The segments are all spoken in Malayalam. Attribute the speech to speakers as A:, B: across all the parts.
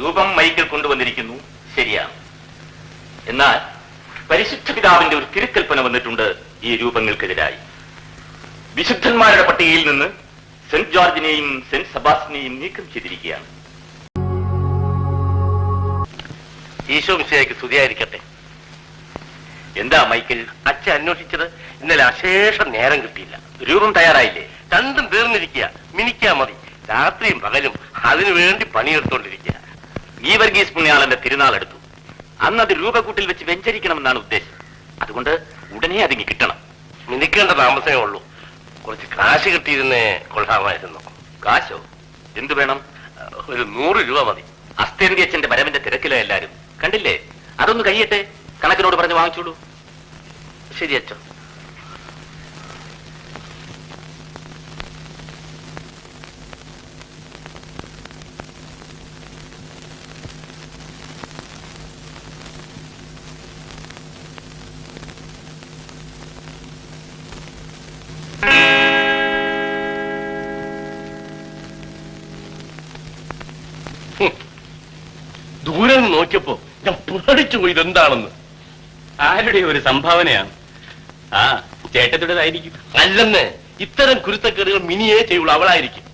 A: രൂപം മൈക്കിൽ കൊണ്ടുവന്നിരിക്കുന്നു, ശരിയാണ്. എന്നാൽ പരിശുദ്ധ പിതാവിന്റെ ഒരു തിരുക്കൽപ്പന വന്നിട്ടുണ്ട് ഈ രൂപങ്ങൾക്കെതിരായി. വിശുദ്ധന്മാരുടെ പട്ടികയിൽ നിന്ന് സെന്റ് ജോർജിനെയും സെന്റ് സെബാസ്റ്റിനെയും നീക്കം ചെയ്തിരിക്കുകയാണ്.
B: ഈശോ മിശിഹായ്ക്ക് സ്തുതിയായിരിക്കട്ടെ.
A: എന്താ മൈക്കിൾ?
B: അച്ഛൻ അന്വേഷിച്ചത് ഇന്നലെ അശേഷം നേരം കിട്ടിയില്ല.
A: രൂപം തയ്യാറായില്ലേ?
B: രണ്ടും തീർന്നിരിക്കുക, മിനിക്കാ മതി. രാത്രിയും പകലും അതിനു വേണ്ടി പണിയെടുത്തോണ്ടിരിക്കുക.
A: ഗീവർഗീസ് പുണ്യാളന്റെ തിരുനാൾ എടുത്തു. അന്ന് അത് രൂപക്കൂട്ടിൽ വെച്ച് വെഞ്ചരിക്കണമെന്നാണ് ഉദ്ദേശം. അതുകൊണ്ട് ഉടനെ അതിങ്ങി കിട്ടണം.
B: മിനിക്കേണ്ട താമസമേ ഉള്ളൂ. കുറച്ച് കാശ് കിട്ടിയിരുന്നേ കൊള്ളാമായിരുന്നു.
A: കാശോ? എന്തു വേണം?
B: ഒരു 100 രൂപ മതി.
A: അസ്തേന്തി അച്ഛന്റെ വരവിന്റെ തിരക്കിലോ എല്ലാരും. കണ്ടില്ലേ? അതൊന്ന് കഴിയട്ടെ, കണക്കിനോട് പറഞ്ഞ് വാങ്ങിച്ചോളൂ.
B: ശരി അച്ഛൻ. ദൂരെ നിന്ന് നോക്കിയപ്പോ ഞാൻ പേടിച്ചു പോയി. ഇതെന്താണെന്ന്.
A: ആരുടെ ഒരു സംഭാവനയാണ്? ആ, ചേട്ടത്തിയുടേതായിരിക്കും.
B: അല്ലെന്ന്, ഇത്തരം കുരുത്തക്കേടുകൾ മിനിയേ ചെയ്യുള്ളൂ, അവളായിരിക്കും.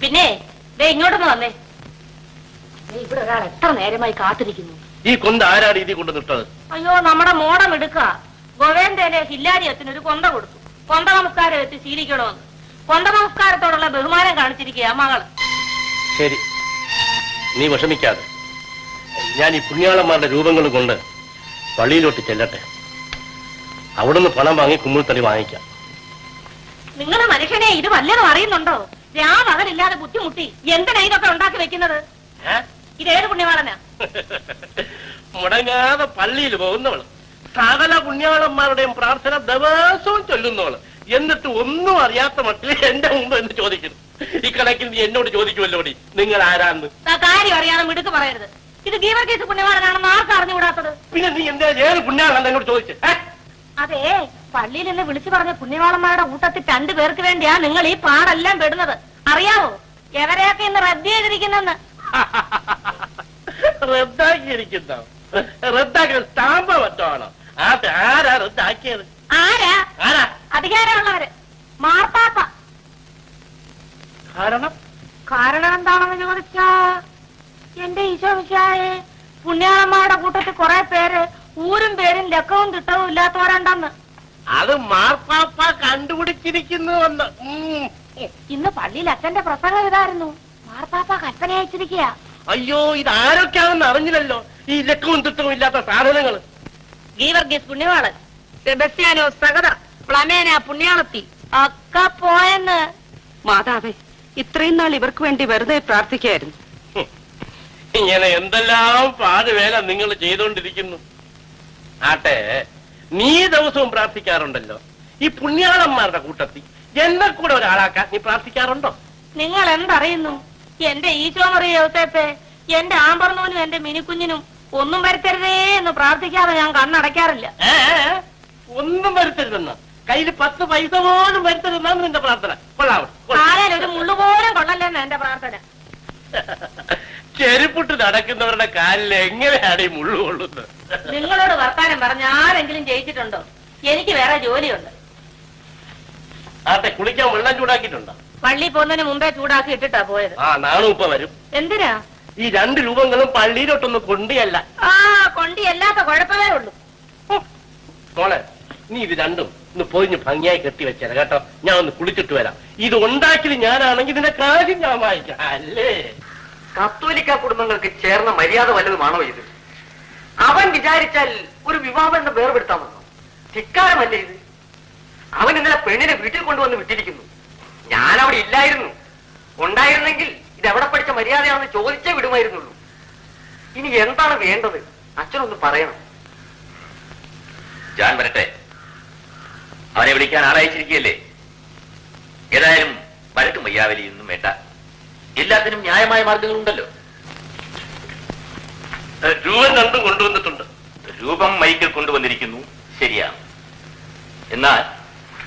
C: പിന്നെ ഇങ്ങോട്ടൊന്ന് വന്നേ. ഇവിടെ ഒരാൾ എത്ര നേരമായി കാത്തിരിക്കുന്നു.
B: ഈ കൊന്ത ആരാണ് ഇതിൽ കൊണ്ട് നിട്ടത്?
C: അയ്യോ, നമ്മുടെ മോടം എടുക്ക. ഗോവേന്ദയിലെ ഹില്ലാരിയത്തിന് ഒരു കൊന്ത കൊടുത്തു. കൊന്ത നമസ്കാരം എത്തി ശീലിക്കണമെന്ന്. കൊന്ത നമസ്കാരത്തോടുള്ള ബഹുമാനം കാണിച്ചിരിക്കുക മകള്.
B: ശരി, നീ വിഷമിക്കാതെ. ഞാൻ ഈ പുണ്യാളന്മാരുടെ രൂപങ്ങൾ കൊണ്ട് പള്ളിയിലോട്ട് ചെല്ലട്ടെ. അവിടുന്ന് പണം വാങ്ങി കുമ്മിൾത്തടി വാങ്ങിക്കാം.
C: നിങ്ങള് മനുഷ്യനെ ഇത് വല്ലതും അറിയുന്നുണ്ടോ? രാമകലില്ലാതെ ബുദ്ധിമുട്ടി എന്തിനാ ഇതൊക്കെ ഉണ്ടാക്കി വെക്കുന്നത്? ഇതേത് പുണ്യവാളനാ?
B: മുടങ്ങാതെ പള്ളിയിൽ പോകുന്നവള്, സകല പുണ്യാളന്മാരുടെയും പ്രാർത്ഥന ദിവസവും ചൊല്ലുന്നവള്, എന്നിട്ട് ഒന്നും അറിയാത്ത മട്ടിൽ എന്റെ മുമ്പ് എന്ന് ചോദിക്കുന്നു. ഈ കണക്കിൽ നീ എന്നോട് ചോദിക്കുമല്ലോടി നിങ്ങൾ ആരാന്ന്?
C: കാര്യം അറിയാതെ മിടുക്ക് പറയരുത്. ഇത് ഗീവർഗീസ് പുണ്യവാളനാണെന്ന് ആർക്കും അറിഞ്ഞുകൂടാത്തത്?
B: പിന്നെ നീ എന്താ ഏത് പുണ്യാളാണ് എന്നോട് ചോദിച്ചേ?
C: അതെ, പള്ളിയിൽ നിന്ന് വിളിച്ചു പറഞ്ഞ പുണ്യവാളന്മാരുടെ കൂട്ടത്തിൽ 2 പേർക്ക് വേണ്ടിയാ നിങ്ങൾ ഈ പാടെല്ലാം പെടുന്നത്. അറിയാവോ എവരെയൊക്കെ ഇന്ന് റദ്ദ് ചെയ്തിരിക്കുന്നെന്ന്?
B: റദ്ദാക്കിയിരിക്കുന്ന റദ്ദാക്കിയ സ്റ്റാമ്പ മറ്റാണോ? ആരാ റദ്ദാക്കിയത്?
C: ആരാ?
B: ആരാ?
C: അധികാരമുള്ളവര്, മാർപ്പാപ്പ. കാരണം എന്താണെന്ന് ചോദിച്ചാ, എന്റെ ഈശോ മിശിഹായെ, പുണ്യാളന്മാരുടെ കൂട്ടത്തിൽ കുറെ പേര് ഊരും പേരും ലക്കവും തിട്ടവും ഇല്ലാത്തവരുണ്ടെന്ന്.
B: അത് മാർപ്പാപ്പ കണ്ടുപിടിച്ചിരിക്കുന്നുവെന്ന്.
C: ഇന്ന് പള്ളിയിൽ അച്ഛന്റെ പ്രസംഗം ഇതായിരുന്നു. മാർപ്പാപ്പ കൽപ്പന അയച്ചിരിക്കുക.
B: അയ്യോ, ഇതാരൊക്കെയാണെന്ന് അറിഞ്ഞില്ലല്ലോ ഈ ലക്കവും തിട്ടവും ഇല്ലാത്ത സാധനങ്ങൾ.
C: ഗീവർഗീസ് പുണ്യവാളൻ, സെബസ്ത്യാനോ സഗത, പ്ലമേന പുണ്യാളത്തി ഒക്കെ പോയെന്ന്.
D: മാതാവേ, ഇത്രയും നാൾ ഇവർക്ക് വേണ്ടി വെറുതെ പ്രാർത്ഥിക്കായിരുന്നു.
B: ഇങ്ങനെ എന്തെല്ലാം പാടുവേല നിങ്ങൾ ചെയ്തുകൊണ്ടിരിക്കുന്നു. ആട്ടെ, നീ ദിവസവും പ്രാർത്ഥിക്കാറുണ്ടല്ലോ. ഈ പുണ്യാളന്മാരുടെ കൂട്ടത്തിൽ എന്നെ കൂടെ ഒരാളാക്കാൻ നീ പ്രാർത്ഥിക്കാറുണ്ടോ?
C: നിങ്ങൾ എന്തറിയുന്നു? എന്റെ ഈശോ മറിയത്തെ എന്റെ ആമ്പർന്നൂനും എന്റെ മിനിക്കുഞ്ഞിനും ഒന്നും വരുത്തരുതേ എന്ന് പ്രാർത്ഥിക്കാതെ ഞാൻ കണ്ണടയ്ക്കാറില്ല.
B: ഒന്നും വരുത്തരുതെന്ന? കയ്യിൽ 10 പൈസ പോലും വരുത്തരുതെന്നാണ് നിന്റെ പ്രാർത്ഥന?
C: കാലിൽ ഒരു മുള്ളു പോലും കൊള്ളല്ലെന്ന് എന്റെ പ്രാർത്ഥന.
B: ചെരുപ്പിട്ട് നടക്കുന്നവരുടെ കാലിൽ എങ്ങനെയാണ് ഈ മുള്ളു കൊള്ളുന്നത്?
C: നിങ്ങളോട് വർത്താനം പറഞ്ഞ ആരെങ്കിലും ജയിച്ചിട്ടുണ്ടോ? എനിക്ക് വേറെ ജോലിയുണ്ട്.
B: ആട്ടെ, കുളിക്കാൻ വെള്ളം ചൂടാക്കിയിട്ടുണ്ടോ?
C: പള്ളി പോകുന്നതിന് മുമ്പേ ചൂടാക്കി ഇട്ടിട്ടാ പോയത്.
B: നാണു ഇപ്പൊ വരും.
C: എന്തിനാ?
B: ഈ 2 രൂപങ്ങളും പള്ളിയിലോട്ടൊന്ന് കൊണ്ടിയല്ല.
C: കൊണ്ടിയല്ലാത്ത കുഴപ്പമേ ഉള്ളൂ.
B: മോളെ, നീ ഇത് രണ്ടും ഒന്ന് പൊതിഞ്ഞ് ഭംഗിയായി കെട്ടിവെച്ചേരാ കേട്ടോ. ഞാൻ ഒന്ന് കുളിച്ചിട്ട് വരാം. ഇത് ഉണ്ടാക്കിയത് ഞാനാണെങ്കിൽ ഇതിന്റെ കാര്യം ഞാൻ വായിക്കാം അല്ലേ?
E: കത്തോലിക്ക കുടുംബങ്ങൾക്ക് ചേർന്ന മര്യാദ വല്ലതുമാണോ ഇത്? അവൻ വിചാരിച്ചാൽ ഒരു വിവാഹം എന്ന് വേർപെടുത്താമെന്നോ? ധിക്കാരമല്ലേ ഇത്? അവൻ ഇന്നലെ പെണ്ണിനെ വീട്ടിൽ കൊണ്ടുവന്ന് വിട്ടിരിക്കുന്നു. ഞാൻ അവിടെ ഇല്ലായിരുന്നു. ഉണ്ടായിരുന്നെങ്കിൽ ഇത് എവിടെ പഠിച്ച മര്യാദയാണെന്ന് ചോദിച്ചേ വിടുമായിരുന്നുള്ളൂ. ഇനി എന്താണ് വേണ്ടത്? അച്ഛനൊന്ന് പറയണം.
A: ഞാൻ വരട്ടെ. അവനെ വിളിക്കാൻ ആളയച്ചിരിക്കുകയല്ലേ. ഏതായാലും വഴക്കും വയ്യാവലിയൊന്നും വേണ്ട. എല്ലാത്തിനും ന്യായമായ മാർഗങ്ങളുണ്ടല്ലോ.
B: രൂപം 2 കൊണ്ടുവന്നിട്ടുണ്ട്.
A: രൂപം മൈക്കിൽ കൊണ്ടുവന്നിരിക്കുന്നു, ശരിയാണ്. എന്നാൽ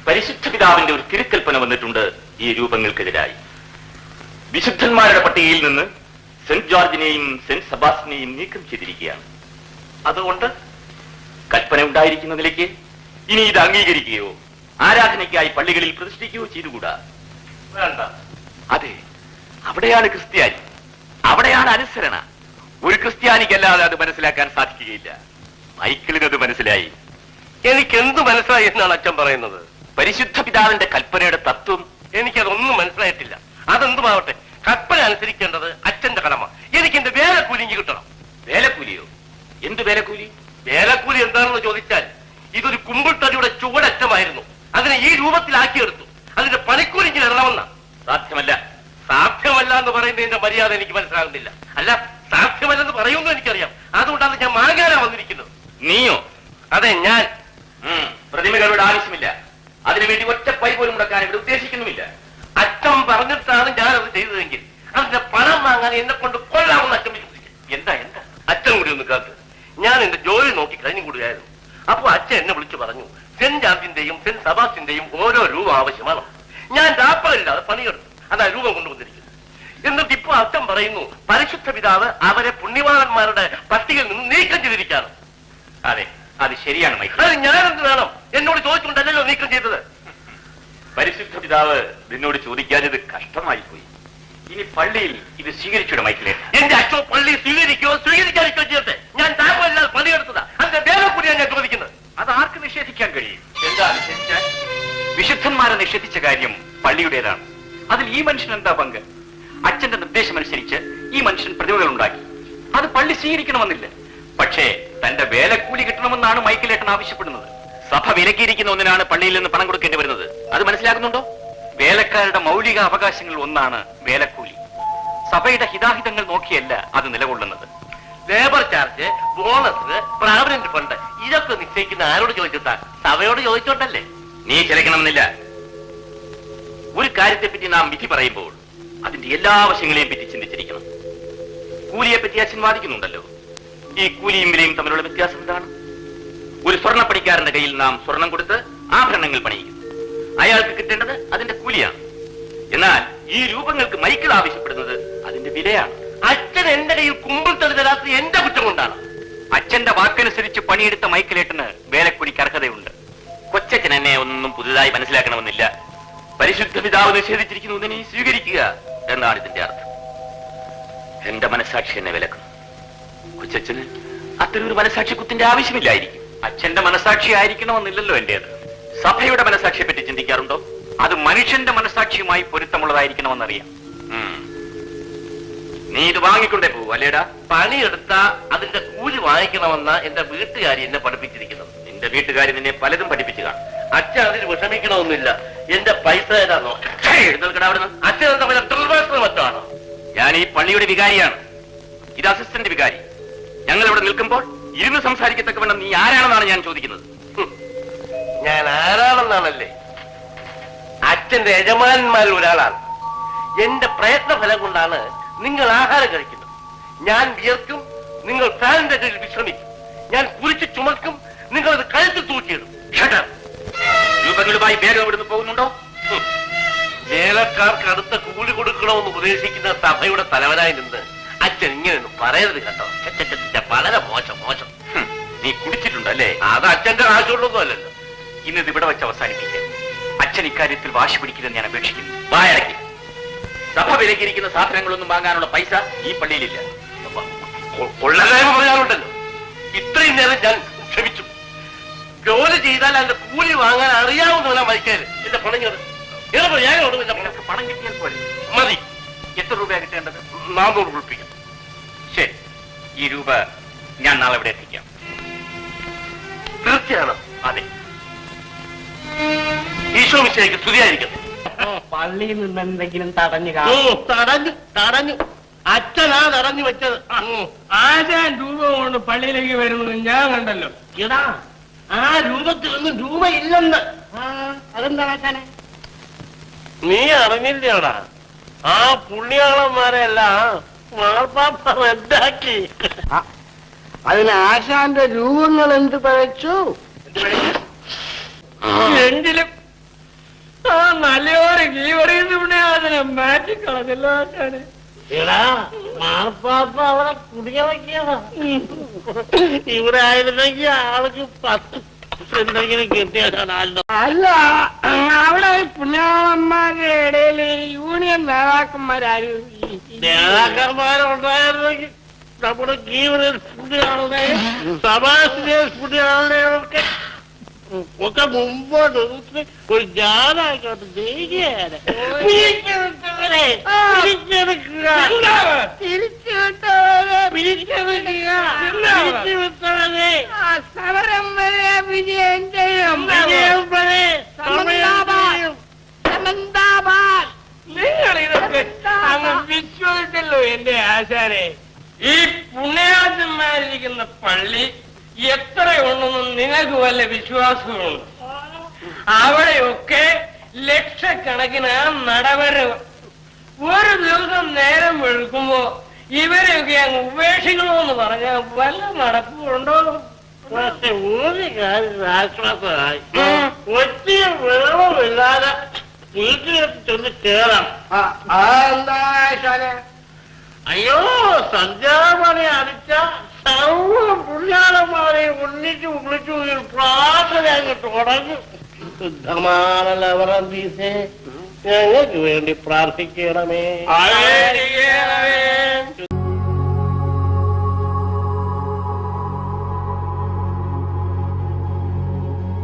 A: പരിശുദ്ധ പിതാവിന്റെ ഒരു തിരുക്കൽപ്പന വന്നിട്ടുണ്ട് ഈ രൂപങ്ങൾക്കെതിരായി. വിശുദ്ധന്മാരുടെ പട്ടികയിൽ നിന്ന് സെന്റ് ജോർജിനെയും സെന്റ് സെബാസ്റ്റിനെയും നീക്കം ചെയ്തിരിക്കുകയാണ്.
B: അതുകൊണ്ട്
A: കൽപ്പന ഉണ്ടായിരിക്കുന്ന നിലയ്ക്ക് ഇനി ഇത് അംഗീകരിക്കുകയോ ആരാധനയ്ക്കായി പള്ളികളിൽ പ്രതിഷ്ഠിക്കുകയോ ചെയ്തുകൂടാ.
B: വേണ്ട.
A: അതെ, അവിടെയാണ് ക്രിസ്ത്യാനി, അവിടെയാണ് അനുസരണ. ഒരു ക്രിസ്ത്യാനിക്കല്ലാതെ അത് മനസ്സിലാക്കാൻ സാധിക്കുകയില്ല. മൈക്കിളിനത് മനസ്സിലായി.
B: എനിക്ക് എന്ത് മനസ്സിലായി എന്നാണ് അച്ഛൻ പറയുന്നത്?
A: പരിശുദ്ധ പിതാവിന്റെ കൽപ്പനയുടെ തത്വം
B: എനിക്കതൊന്നും മനസ്സിലായിട്ടില്ല. അതെന്തുമാവട്ടെ, കൽപ്പന അനുസരിക്കേണ്ടത് അച്ഛന്റെ കടമ. എനിക്ക് എന്റെ വേലക്കൂലി കിട്ടണം.
A: വേലക്കൂലിയോ? എന്ത് വേലക്കൂലി?
B: വേലക്കൂലി എന്താണെന്ന് ചോദിച്ചാൽ, ഇതൊരു കുമ്പിൾത്തടിയുടെ ചുവടറ്റമായിരുന്നു. അതിനെ ഈ രൂപത്തിലാക്കിയെടുത്തു. അതിന്റെ പണിക്കൂലി ഇറങ്ങണമെന്ന.
A: സാധ്യമല്ല.
B: സാധ്യമല്ല എന്ന് പറയുന്നതിന്റെ മര്യാദ എനിക്ക് മനസ്സിലാകുന്നില്ല. അല്ല, സാധ്യമല്ലെന്ന് പറയുമെന്ന് എനിക്കറിയാം. അതുകൊണ്ടാണ് ഞാൻ മാങ്ങാനാ വന്നിരിക്കുന്നത്.
A: നീയോ?
B: അതെ, ഞാൻ.
A: പ്രതിമകളുടെ ആവശ്യമില്ല. അതിനുവേണ്ടി ഒറ്റ പൈ പോലും മുടക്കാൻ ഇവിടെ ഉദ്ദേശിക്കുന്നുമില്ല.
B: അച്ഛൻ പറഞ്ഞിട്ടാണ് ഞാൻ അത് ചെയ്തതെങ്കിൽ അതിന്റെ പണം വാങ്ങാൻ എന്നെ കൊണ്ട് കൊള്ളാമെന്ന് അച്ഛൻ വിശ്വസിക്കും.
A: എന്താ എന്താ?
B: അച്ഛൻ കൂടി ഒന്ന് കാത്ത്. ഞാൻ എന്റെ ജോലി നോക്കി കഴിഞ്ഞു കൂടുകയായിരുന്നു. അപ്പൊ അച്ഛൻ എന്നെ വിളിച്ചു പറഞ്ഞു, സെന്റ് ജോർജിന്റെയും സെന്റ് സെബാസ്റ്റിന്റെയും ഓരോ രൂപ ആവശ്യമാണ്. ഞാൻ രാപ്പമില്ലാതെ പണിയെടുത്തു. അതാ രൂപം കൊണ്ടുവന്നിരിക്കുന്നത്. എന്നിട്ട് ഇപ്പൊ അച്ഛൻ പറയുന്നു, പരിശുദ്ധ പിതാവ് അവരെ പുണ്യവാന്മാരുടെ പട്ടികയിൽ നിന്ന് നീക്കം ചെയ്തിരിക്കുകയാണ്.
A: അതെ, അത് ശരിയാണ് മൈക്കിൾ.
B: അത് ഞാനെന്ത് വേണം? എന്നോട് ചോദിച്ചുകൊണ്ടല്ലോ നീക്കം ചെയ്തത്.
A: പരിശുദ്ധ പിതാവ് നിന്നോട് ചോദിക്കാഞ്ഞത് കഷ്ടമായി പോയി. ഇനി പള്ളിയിൽ ഇത് സ്വീകരിച്ചൂടെ മൈക്കിളെ?
B: എന്റെ അച്ഛൻ പള്ളി സ്വീകരിക്കാതിരിക്കോ ചെയ്യട്ടെ. ഞാൻ താപമില്ലാതെ പണിയെടുത്തതാ. അതിന്റെ വേറെ കൂടിയാണ് ഞാൻ ചോദിക്കുന്നത്.
A: അത് ആർക്ക് നിഷേധിക്കാൻ കഴിയും? എന്താ നിഷേധിച്ചാൽ? വിശുദ്ധന്മാരെ നിഷേധിച്ച കാര്യം പള്ളിയുടേതാണ്. അതിൽ ഈ മനുഷ്യൻ എന്താ പങ്ക്? അച്ഛന്റെ നിർദ്ദേശമനുസരിച്ച് ഈ മനുഷ്യൻ പ്രതിമകൾ ഉണ്ടാക്കി. അത് പള്ളി സ്വീകരിക്കണമെന്നില്ല. പക്ഷേ തന്റെ വേലക്കൂലി കിട്ടണമെന്നാണ് മൈക്കിളേട്ടൻ ആവശ്യപ്പെടുന്നത്. സഭ വിലക്കിയിരിക്കുന്ന ഒന്നിനാണ് പള്ളിയിൽ നിന്ന് പണം കൊടുക്കേണ്ടി വരുന്നത്. അത് മനസ്സിലാക്കുന്നുണ്ടോ? വേലക്കാരുടെ മൗലിക അവകാശങ്ങളിൽ ഒന്നാണ് വേലക്കൂലി. സഭയുടെ ഹിതാഹിതങ്ങൾ നോക്കിയല്ല അത് നിലകൊള്ളുന്നത്.
B: ലേബർ ചാർജ്, ബോണസ്, പ്രാവിഡന്റ് ഫണ്ട് ഇതൊക്കെ നിശ്ചയിക്കുന്ന ആരോട് ചോദിച്ചിട്ടാ? സഭയോട് ചോദിച്ചോണ്ടല്ലേ?
A: നീ ചിലക്കണമെന്നില്ല. ഒരു കാര്യത്തെപ്പറ്റി നാം വിധി പറയുമ്പോൾ അതിന്റെ എല്ലാ വശങ്ങളെയും പറ്റി ചിന്തിച്ചിരിക്കണം. കൂലിയെപ്പറ്റി അച്ഛൻ വാദിക്കുന്നുണ്ടല്ലോ. ഈ കൂലിയും വിലയും തമ്മിലുള്ള വ്യത്യാസം എന്താണ്? ഒരു സ്വർണ്ണപ്പണിക്കാരന്റെ കയ്യിൽ നാം സ്വർണം കൊടുത്ത് ആഭരണങ്ങൾ പണിയിക്കുന്നു. അയാൾക്ക് കിട്ടേണ്ടത് അതിന്റെ കൂലിയാണ്. എന്നാൽ ഈ രൂപങ്ങൾക്ക് മൈക്കിൾ ആവശ്യപ്പെടുന്നത് അതിന്റെ വിലയാണ്.
B: അച്ഛൻ എന്റെ കയ്യിൽ കുമ്പിൾ തടി തരാത്ത എന്റെ കുറ്റം കൊണ്ടാണ്.
A: അച്ഛന്റെ വാക്കനുസരിച്ച് പണിയെടുത്ത മൈക്കിളേട്ടന് വേലക്കൂലിക്ക് അർഹതയുണ്ട്. കൊച്ചച്ഛൻ എന്നെ ഒന്നും പുതുതായി മനസ്സിലാക്കണമെന്നില്ല. പരിശുദ്ധ പിതാവ് നിഷേധിച്ചിരിക്കുന്നു, നീ സ്വീകരിക്കുക എന്നാണ് ഇതിന്റെ അർത്ഥം. എന്റെ മനസാക്ഷി എന്നെ വിലക്കും. കൊച്ചച്ഛന് അത്തരൊരു മനസാക്ഷി കുത്തിന്റെ ആവശ്യമില്ലായിരിക്കും. അച്ഛന്റെ മനസാക്ഷി ആയിരിക്കണമെന്നില്ലല്ലോ എന്റേത്. സഭയുടെ മനസാക്ഷിയെ പറ്റി ചിന്തിക്കാറുണ്ടോ? അത് മനുഷ്യന്റെ മനസാക്ഷിയുമായി പൊരുത്തമുള്ളതായിരിക്കണമെന്നറിയാം. നീ ഇത് വാങ്ങിക്കൊണ്ടേ പോവൂ അല്ലേടാ?
B: പണിയെടുത്ത അതിന്റെ കൂലി വാങ്ങിക്കണമെന്ന എന്റെ വീട്ടുകാരി എന്നെ പഠിപ്പിച്ചിരിക്കുന്നത്.
A: നിന്റെ വീട്ടുകാരി നിന്നെ പലതും പഠിപ്പിച്ചു കാണും.
B: അച്ഛൻ അതിന് വിഷമിക്കണമെന്നില്ല. എന്റെ പൈസ ഏതാണോ?
A: എഴുന്നേൽക്കടാ അവിടുന്ന്.
B: അച്ഛൻ എന്താ വല്ല ട്രിൽവാസ്റ്റർ മറ്റാണോ?
A: ഞാൻ ഈ പള്ളിയുടെ വികാരിയാണ്. ഇത് അസിസ്റ്റന്റ് വികാരി. ഞങ്ങൾ ഇവിടെ നിൽക്കുമ്പോൾ ഇരുന്ന് സംസാരിക്കത്തക്കവണ്ണം നീ ആരാണെന്നാണ് ഞാൻ ചോദിക്കുന്നത്.
B: ഞാൻ ആരാണെന്നാണല്ലേ? അച്ഛന്റെ യജമാനന്മാരിൽ ഒരാളാണ്. എന്റെ പ്രയത്ന ഫലം കൊണ്ടാണ് നിങ്ങൾ ആഹാരം കഴിക്കുന്നത്. ഞാൻ വിയർക്കും, നിങ്ങൾ ഫാനിന്റെ കീഴിൽ വിശ്രമിക്കും. ഞാൻ കുരിച്ച് ചുമക്കും, നിങ്ങൾ അത് കഴുത്തിൽ തൂക്കിയിടും.
A: രൂപങ്ങളുമായി വേഗം ഇവിടുന്ന് പോകുന്നുണ്ടോ?
B: വേലക്കാർക്ക് അടുത്ത കൂലി കൊടുക്കണമെന്ന് ഉപദേശിക്കുന്ന സഭയുടെ തലവനായി നിന്ന് അച്ഛൻ ഇങ്ങനെയൊന്നും പറയരുത് കേട്ടോ. വളരെ മോശം മോശം.
A: നീ കുടിച്ചിട്ടുണ്ടല്ലേ?
B: അത് അച്ഛന്റെ ആശുള്ളൊന്നും അല്ലല്ലോ.
A: ഇന്നത് ഇവിടെ വെച്ച് അവസാനിപ്പിക്കാം. അച്ഛൻ ഇക്കാര്യത്തിൽ വാശി പിടിക്കില്ലെന്ന് ഞാൻ അപേക്ഷിക്കുന്നു. വായടക്കി. സഭ വിലക്കിയിരിക്കുന്ന സാധനങ്ങളൊന്നും വാങ്ങാനുള്ള പൈസ ഈ പള്ളിയിലില്ല.
B: കൊള്ളകായ്മ പറയാനുണ്ടല്ലോ. ഇത്രയും നേരം ഞാൻ ക്ഷമിച്ചു. ജോലി ചെയ്താൽ അതിന്റെ കൂലി വാങ്ങാൻ അറിയാവുന്നവനാ മരിക്കാറ്. എന്റെ പണം
A: പണം കിട്ടിയാൽ പോലെ
B: മതി.
A: എത്ര രൂപയാണ് കിട്ടേണ്ടത്?
B: 400 ഉൾപ്പിക്കാം.
A: ശരി, ഈ രൂപ ഞാൻ നാളെ ഇവിടെ എത്തിക്കാം.
B: തീർച്ചയാണ്.
A: അതെ.
B: ഈശോ മിശിഹായ്ക്ക് സ്തുതിയായിരിക്കട്ടെ.
E: പള്ളിയിൽ നിന്ന് എന്തെങ്കിലും തടഞ്ഞു
B: തടഞ്ഞു അച്ഛനാ തടഞ്ഞു വെച്ചത്.
E: 1000 രൂപ കൊണ്ട് പള്ളിയിലേക്ക് വരുന്നത് ഞാൻ കണ്ടല്ലോ.
B: ഇതാ ആ രൂപത്തിലൊന്നും രൂപ ഇല്ലെന്ന്.
E: അതെന്താണ് ആശാനെ?
B: നീ അറിഞ്ഞില്ലേടാ? ആ പുണ്യാളന്മാരെല്ലാം മാർപ്പാപ്പ റദ്ദാക്കി.
E: അതിന് ആശാന്റെ രൂപങ്ങൾ എന്ത് പഴച്ചു?
B: എങ്കിലും ആ നല്ലൊരു ജീവറിയുന്ന പുണ്യാളത്തിനെ മാറ്റിക്കളഞ്ഞല്ലോ. എടാ മാർപ്പാപ്പ അവിടെ കുടിയ വയ്ക്കണ. ഇവിടെ ആയിരുന്നെങ്കിൽ ആൾക്ക് 10 എന്തെങ്കിലും കിട്ടിയാലോ.
F: അല്ല, അവിടെ പുണ്യാളന്മാരുടെ ഇടയിൽ യൂണിയൻ നേതാക്കന്മാരാരും
B: നേതാക്കന്മാരുണ്ടായിരുന്നെങ്കിൽ നമ്മുടെ ജീവനിൽ പുണ്യാളുടെയും സഭാസിനെയും പുണ്യാളുടെയും ഒക്കെ മുമ്പോട്ട് ഒരു ജാനായിക്കോട്ടെ ജയിക്കുകയാണ്.
F: സമരം വരെ വിജയം ചെയ്യും.
B: നിങ്ങൾ ഇതൊക്കെ അങ്ങ് വിശ്വസിച്ചല്ലോ എന്റെ ആശാനെ. ഈ പുണ്യാളന്മാരിരിക്കുന്ന പള്ളി എത്രയുണ്ടെന്നും നിങ്ങൾക്ക് വല്ല വിശ്വാസമുണ്ട്? അവിടെയൊക്കെ ലക്ഷക്കണക്കിന് നടവരവ്. ഒരു ദിവസം നേരം വെളുക്കുമ്പോ ഇവരെയൊക്കെ അങ്ങ് ഉപേക്ഷിക്കണമെന്ന് പറഞ്ഞാൽ വല്ല നടപ്പുണ്ടോ? പക്ഷെ ഒരു കാര്യം ആശ്വാസമായി, ഒറ്റ വെള്ളമില്ലാതെ വീട്ടിലെത്തി ചെന്ന് കേറാം.
F: അതെന്താ ആശാനെ?
B: അയ്യോ, സന്ധ്യാമണി അടിച്ച സർവ പുണ്യാളന്മാരെ ഒന്നിച്ചു വിളിച്ചു പ്രാർത്ഥന അങ്ങ് തുടങ്ങും. ശുദ്ധമാണല്ലോ. ഞങ്ങൾക്ക് വേണ്ടി പ്രാർത്ഥിക്കണമേ.